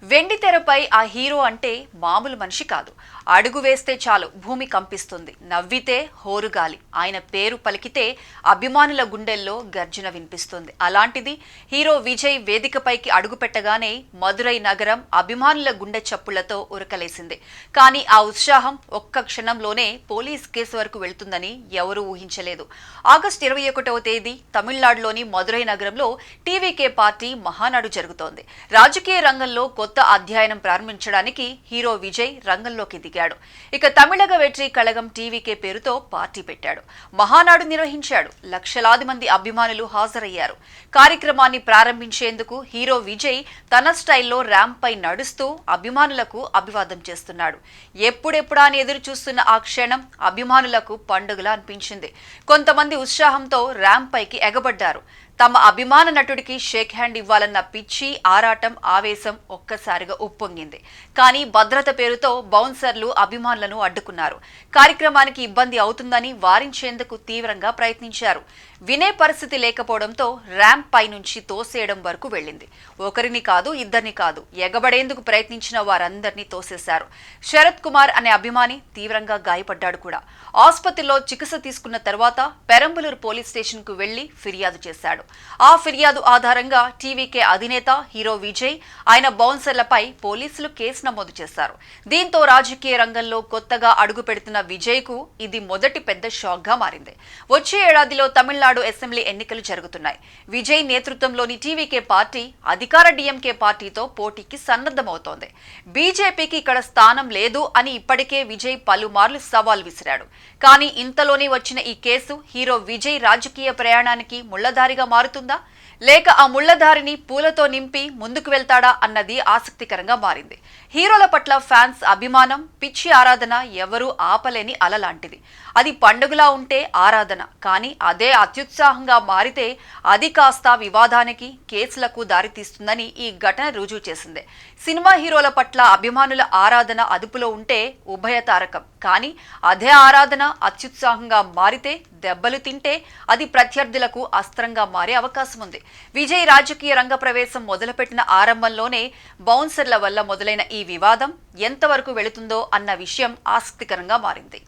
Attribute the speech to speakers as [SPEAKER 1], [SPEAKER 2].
[SPEAKER 1] వెండితెరపై ఆ హీరో అంటే మామూలు మనిషి కాదు. అడుగు వేస్తే చాలు భూమి కంపిస్తుంది. నవ్వితే హోరుగాలి. ఆయన పేరు పలికితే అభిమానుల గుండెల్లో గర్జన వినిపిస్తుంది. అలాంటిది హీరో విజయ్ వేదికపైకి అడుగు పెట్టగానే మదురై నగరం అభిమానుల గుండె చప్పుళ్లతో ఉరకలేసింది. కానీ ఆ ఉత్సాహం ఒక్క క్షణంలోనే పోలీస్ కేసు వరకు వెళ్తుందని ఎవరూ ఊహించలేదు. ఆగస్టు 21వ తేదీ తమిళనాడులోని మదురై నగరంలో టీవీకే పార్టీ మహానాడు జరుగుతోంది. రాజకీయ రంగంలో కొత్త అధ్యయనం ప్రారంభించడానికి హీరో విజయ్ రంగంలోకి దిగాడు. ఇక తమిళగ వెట్రి కళగం టీవీకే పేరుతో పార్టీ పెట్టాడు. మహానాడు నిర్వహించాడు. లక్షలాది మంది అభిమానులు హాజరయ్యారు. కార్యక్రమాన్ని ప్రారంభించేందుకు హీరో విజయ్ తన స్టైల్లో ర్యాంప్ పై నడుస్తూ అభిమానులకు అభివాదం చేస్తున్నాడు. ఎప్పుడెప్పుడా అని ఎదురు చూస్తున్న ఆ క్షణం అభిమానులకు పండుగలా అనిపించింది. కొంతమంది ఉత్సాహంతో ర్యాంప్ పైకి ఎగబడ్డారు. తమ అభిమాన నటుడికి షేక్ హ్యాండ్ ఇవ్వాలన్న పిచ్చి, ఆరాటం, ఆవేశం ఒక్కసారిగా ఉప్పొంగింది. కానీ భద్రత పేరుతో బౌన్సర్లు అభిమానులను అడ్డుకున్నారు. కార్యక్రమానికి ఇబ్బంది అవుతుందని వారించేందుకు తీవ్రంగా ప్రయత్నించారు. వినే పరిస్థితి లేకపోవడంతో ర్యాంప్ పై నుంచి తోసేయడం వరకు వెళ్ళింది. ఒకరిని కాదు, ఇద్దరిని కాదు, ఎగబడేందుకు ప్రయత్నించిన వారందరినీ తోసేశారు. శరత్ కుమార్ అనే అభిమాని తీవ్రంగా గాయపడ్డాడు కూడా. ఆసుపత్రిలో చికిత్స తీసుకున్న తర్వాత పెరంబలూరు పోలీస్ స్టేషన్ కు వెళ్లి ఫిర్యాదు చేశాడు. ఆ ఫిర్యాదు ఆధారంగా టీవీకే అధినేత హీరో విజయ్, ఆయన బౌన్సర్లపై పోలీసులు కేసు నమోదు చేశారు. దీంతో రాజకీయ రంగంలో కొత్తగా అడుగు పెడుతున్న విజయ్ కు ఇది మొదటి పెద్ద షాక్ గా మారింది. వచ్చే ఏడాదిలో తమిళనాడు అసెంబ్లీ ఎన్నికలు జరుగుతున్నాయి. విజయ్ నేతృత్వంలోని టీవీకే పార్టీ అధికార డీఎంకే పార్టీతో పోటీకి సన్నద్ధమవుతోంది. బీజేపీకి ఇక్కడ స్థానం లేదు అని ఇప్పటికే విజయ్ పలుమార్లు సవాల్ విసిరాడు. కానీ ఇంతలోనే వచ్చిన ఈ కేసు హీరో విజయ్ రాజకీయ ప్రయాణానికి ముళ్లదారిగా మారుతుందా, లేక ఆ ముళ్లదారిని పూలతో నింపి ముందుకు వెళ్తాడా అన్నది ఆసక్తికరంగా మారింది. హీరోల పట్ల ఫ్యాన్స్ అభిమానం, పిచ్చి ఆరాధన ఎవరూ ఆపలేని అలలాంటిది. అది పండుగలా ఉంటే ఆరాధన, కానీ అదే అత్యుత్సాహంగా మారితే అది కాస్త వివాదానికి, కేసులకు దారితీస్తుందని ఈ ఘటన రుజువు చేసింది. సినిమా హీరోల పట్ల అభిమానుల ఆరాధన అదుపులో ఉంటే ఉభయతారకం, కానీ అదే ఆరాధన అత్యుత్సాహంగా మారితే, దెబ్బలు తింటే అది ప్రత్యర్థులకు అస్త్రంగా మారే అవకాశం ఉంది. విజయ్ రాజకీయ రంగ ప్రవేశం మొదలుపెట్టిన ఆరంభంలోనే బౌన్సర్ల వల్ల మొదలైన ఈ వివాదం ఎంతవరకు వెళుతుందో అన్న విషయం ఆసక్తికరంగా మారింది.